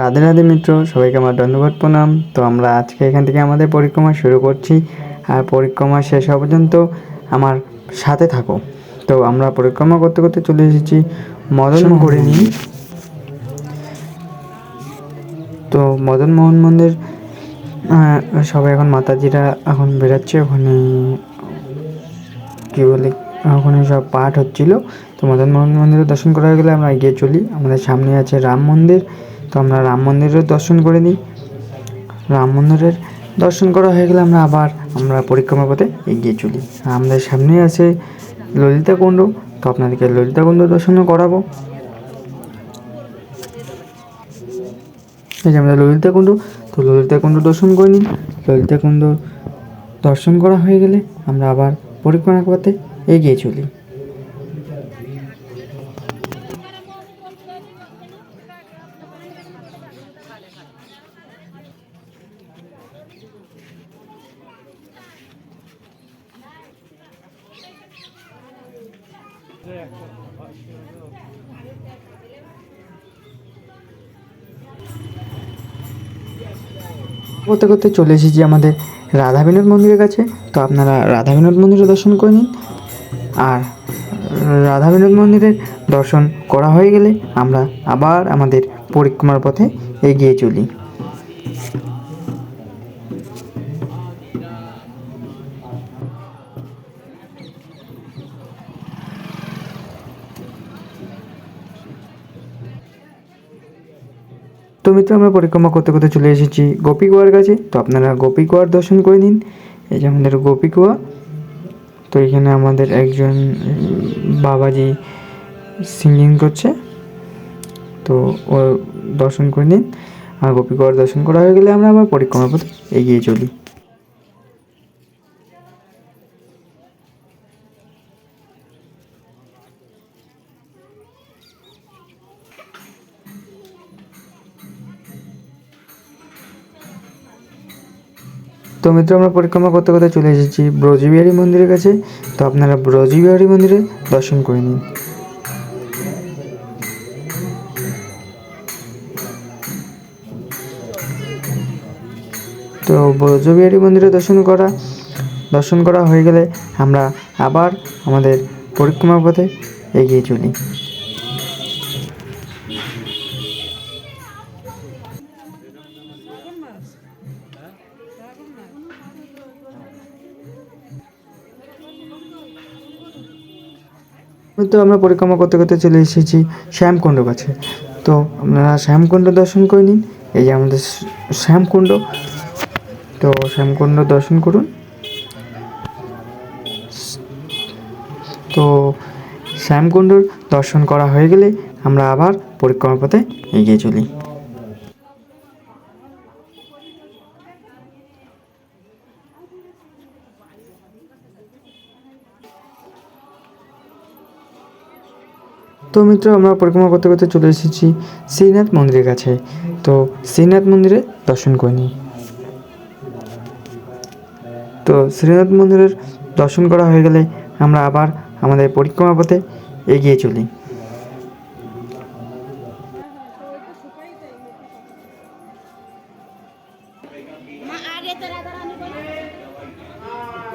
রাধে রাধে মিত্র, সবাইকে আমার ধন্যবাদ প্রণাম। তো আমরা আজকে এখান থেকে আমাদের পরিক্রমা শুরু করছি, আর পরিক্রমা শেষ হওয়া পর্যন্ত আমার সাথে থাকো। তো আমরা পরিক্রমা করতে করতে চলে এসেছি মদন করে নিই। তো মদন মোহন মন্দির সবাই এখন মাতাজিরা এখন বেরাচ্ছে, ওখানে কী বলে ওখানে সব পাঠ হচ্ছিল। তো মদন মোহন মন্দিরে দর্শন করা হয়ে গেলে আমরা এগিয়ে চলি। আমাদের সামনে আছে রাম মন্দির, তো আমরা রাম মন্দিরের দর্শন করে নিই। রাম মন্দিরের দর্শন করা হয়ে গেলে আমরা পরিক্রমা পথে এগিয়ে চলি। আমাদের সামনে আছে ললিতা কুণ্ড, তো আপনাদেরকে ললিতা কুণ্ড দর্শনও করাবো। এই যে আমাদের ললিতা কুণ্ড, তো ললিতা কুণ্ড দর্শন করে নিন। ললিতা কুণ্ড দর্শন করা হয়ে গেলে আমরা আবার পরিক্রমা পথে এগিয়ে চলি। করতে করতে চলে এসেছি আমাদের রাধা বিনোদ মন্দিরের কাছে। তো আপনারা রাধা বিনোদ মন্দিরে দর্শন করে নিন। আর রাধা বিনোদ মন্দিরের দর্শন করা হয়ে গেলে আমরা আবার আমাদের পরিক্রমার পথে এগিয়ে চলি। তো মিত্র, আমরা পরিক্রমা করতে করতে চলে এসেছি গোপী কুয়ার কাছে। তো আপনারা গোপী কুয়ার দর্শন করে নিন। এই যে আমাদের গোপী কুয়া, তো এখানে আমাদের একজন বাবাজি সিঙ্গিং করছে, তো ও দর্শন করে নিন। আর গোপী কুয়ার দর্শন করা হয়ে গেলে আমরা আবার পরিক্রমার পথে এগিয়ে চলি। তো মিত্র, আমরা পরিক্রমা করতে করতে চলে এসেছি ব্রজবিহারী মন্দিরের কাছে। তো আপনারা ব্রজবিহারী মন্দিরে দর্শন করে নিন। তো ব্রজবিহারী মন্দিরে দর্শন করা হয়ে গেলে আমরা আবার আমাদের পরিক্রমা পথে এগিয়ে চলি। তো আমরা পরিক্রমা করতে করতে চলে এসেছি শ্যামকুণ্ড কাছে। তো আপনারা শ্যামকুণ্ড দর্শন করে নিন। এই যে আমাদের শ্যামকুণ্ড, তো শ্যামকুণ্ড দর্শন করুন। তো শ্যামকুণ্ডর দর্শন করা হয়ে গেলে আমরা আবার পরিক্রমা পথে এগিয়ে চলি। তো মিত্র, আমরা পরিক্রমা করতে করতে চলে এসেছি শ্রীনাথ মন্দিরের কাছে। তো শ্রীনাথ মন্দিরে দর্শন করে নিই। তো শ্রীনাথ মন্দিরের দর্শন করা হয়ে গেলে আমরা আবার আমাদের পরিক্রমা পথে এগিয়ে চলি।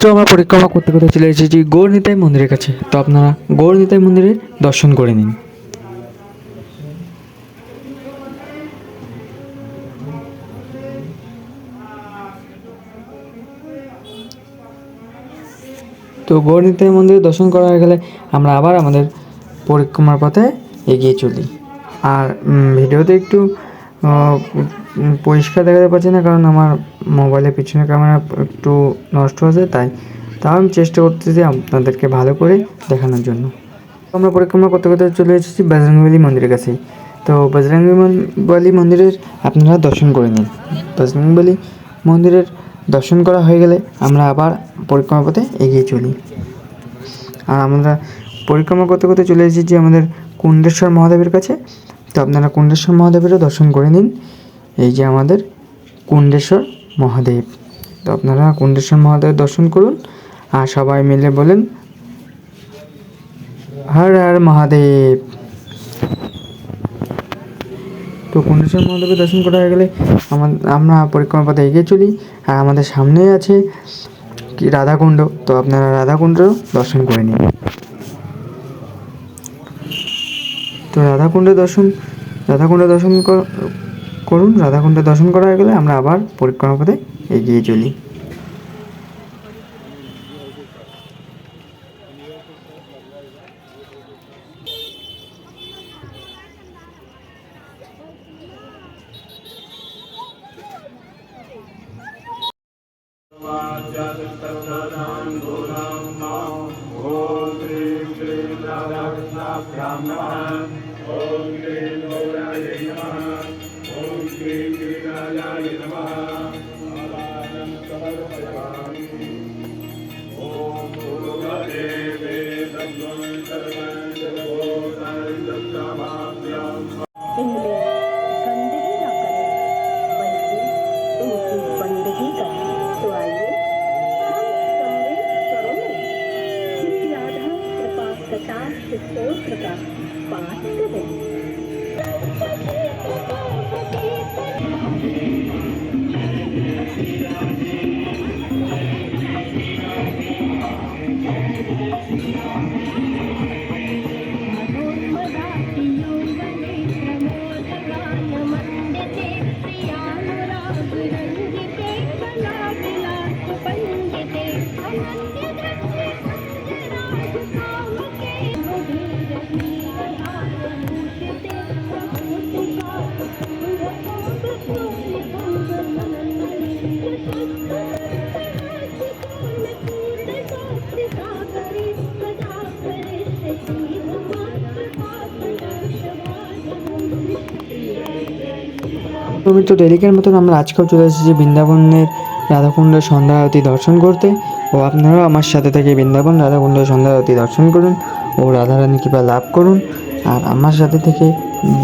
তো আমরা পরিক্রমা করতে করতে চলে এসেছি গৌর নিতাই মন্দিরের কাছে। তো আপনারা গৌর নিতাই মন্দিরে দর্শন করে নিন। তো গৌর নিতাই মন্দিরে দর্শন করা হয়ে গেলে আমরা আবার আমাদের পরিক্রমার পথে এগিয়ে চলি। আর ভিডিওতে একটু পরিষ্কার দেখাতে পারছি না, কারণ আমার মোবাইলের পিছনে ক্যামেরা একটু নষ্ট হয়েছে, তাও আমি চেষ্টা করতেছি আপনাদেরকে ভালো করে দেখানোর জন্য। আমরা পরিক্রমা করতে করতে চলে এসেছি বজরংবলী মন্দিরের কাছে। তো বজরংবলী মন্দিরের আপনারা দর্শন করে নিন। বজরংবলী মন্দিরের দর্শন করা হয়ে গেলে আমরা আবার পরিক্রমা পথে এগিয়ে চলি। আর আমরা পরিক্রমা করতে করতে চলে এসেছি আমাদের কুণ্ডেশ্বর মহাদেবের কাছে। তো আপনারা কুণ্ডেশ্বর মহাদেবেরও দর্শন করে নিন। এই যে আমাদের কুণ্ডেশ্বর মহাদেব, তো আপনারা কুণ্ডেশ্বর মহাদেব দর্শন করুন। আর সবাই মিলে বলেন হর হর মহাদেব। তো তো কুণ্ডেশ্বর মহাদেবের দর্শন করা হয়ে গেলে আমরা পরিক্রমা পথে এগিয়ে চলি। আর আমাদের সামনে আছে কি রাধাকুণ্ড, তো আপনারা রাধাকুণ্ড দর্শন করে নিন। তো রাধাকুণ্ডে দর্শন করুন। রাধাকুণ্ডে দর্শন করা হয়ে গেলে আমরা আবার পরিক্রমা পথে এগিয়ে চলি। गंदगी न करें बल्कि उनकी बंदगी करें। तो आइए हम समवेत स्वरों में इस राधा कृपा कटाक्ष स्तोत्र का पाठ करें। তো ডেলিকের মতন আমরা আজকেও চলে এসেছি বৃন্দাবনের রাধাকুণ্ডের সন্ধ্যা আরতি দর্শন করতে। ও আপনারাও আমার সাথে থেকে বৃন্দাবন রাধাকুণ্ডের সন্ধ্যা আরতি দর্শন করুন ও রাধারানী কৃপা লাভ করুন। আর আমার সাথে থেকে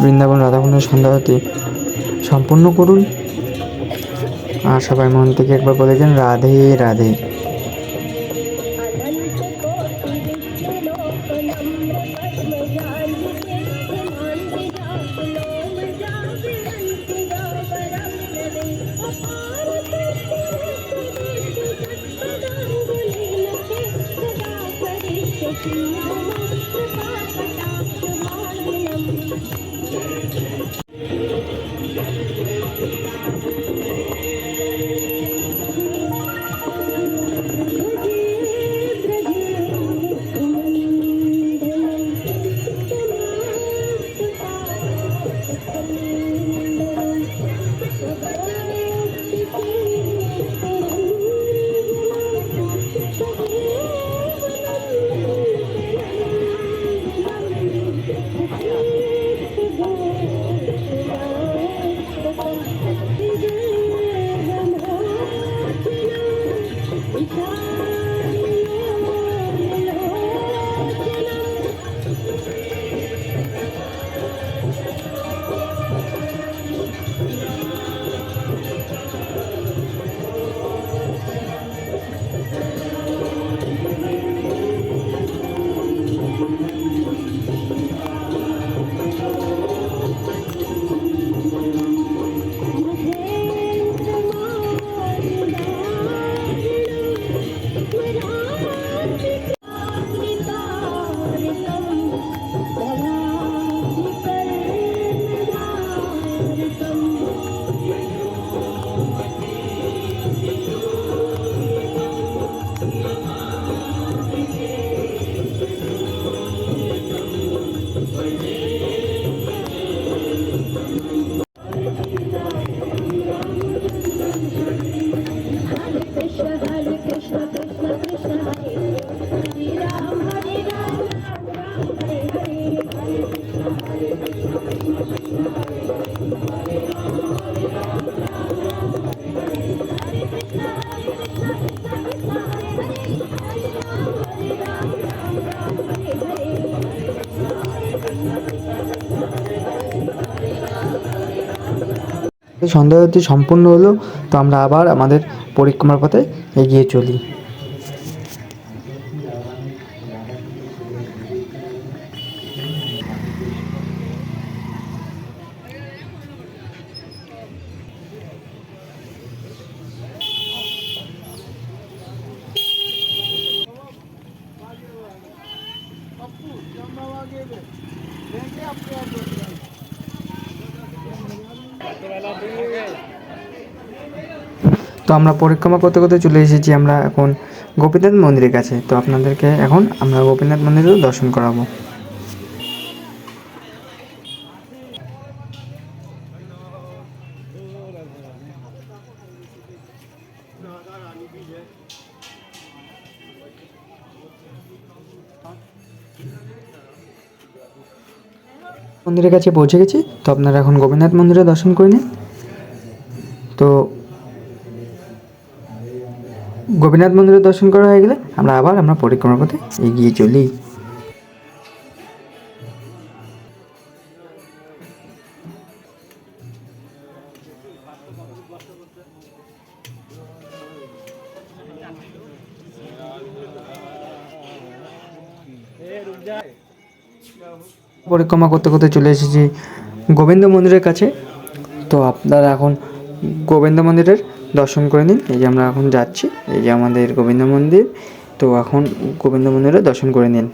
বৃন্দাবন রাধাকুণ্ডের সন্ধ্যা আরতি সম্পূর্ণ করুন। আর সবাই মন থেকে একবার বলেছেন রাধে রাধে। সন্ধ্যা আরতি সম্পূর্ণ হলো। তো আমরা আবার আমাদের পরিক্রমার পথে এগিয়ে চলি। তো আমরা পরিক্রমা করতে করতে চলে এসেছি আমরা এখন গোপীনাথ মন্দিরের কাছে। তো আপনাদেরকে এখন আমরা গোপীনাথ মন্দিরেও দর্শন করাবো। মন্দিরের কাছে পৌঁছে গেছি। তো আপনারা এখন গোপীনাথ মন্দিরে দর্শন করে নিন। তো গোপীনাথ মন্দিরে দর্শন করা হয়ে গেলে আমরা পরিক্রমা পথে এগিয়ে চলি। পরিক্রমা করতে করতে চলে এসেছি গোবিন্দ মন্দিরের কাছে। তো আপনারা এখন গোবিন্দ মন্দিরের দর্শন করে নিন। এই যে আমরা এখন যাচ্ছি, এই যে আমাদের গোবিন্দ মন্দির। তো এখন গোবিন্দ মন্দিরের দর্শন করে নিন।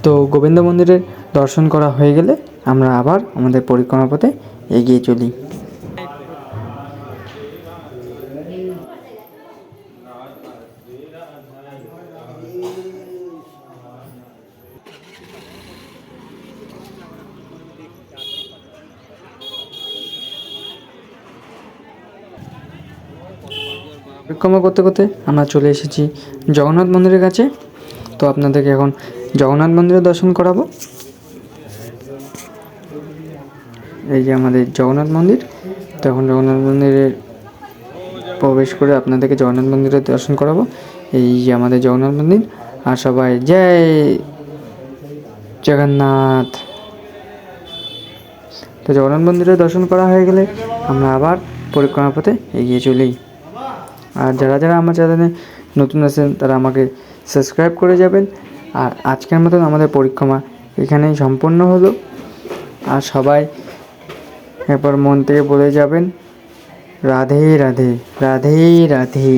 তো গোবিন্দ মন্দিরের দর্শন করা হয়ে গেলে আমরা আবার আমাদের পরিক্রমা পথে এগিয়ে চলি। পরিক্রমা করতে করতে আমরা চলে এসেছি জগন্নাথ মন্দিরের কাছে। তো আপনাদেরকে এখন জগন্নাথ মন্দিরে দর্শন করাবো। এই যে আমাদের জগন্নাথ মন্দির। তো এখন জগন্নাথ মন্দিরে প্রবেশ করে আপনাদেরকে জগন্নাথ মন্দিরে দর্শন করাবো। এই যে আমাদের জগন্নাথ মন্দির। আর সবাই জয় জগন্নাথ। তো জগন্নাথ মন্দিরে দর্শন করা হয়ে গেলে আমরা আবার পরিক্রমা পথে এগিয়ে চলি। আর যারা যারা আমার চ্যানেলে নতুন আছেন তারা আমাকে সাবস্ক্রাইব করে যাবেন। আর আজকের মতন আমাদের পরিক্রমা এখানেই সম্পন্ন হলো। আর সবাই এরপর মন থেকে বলে যাবেন রাধে রাধে, রাধে রাধে।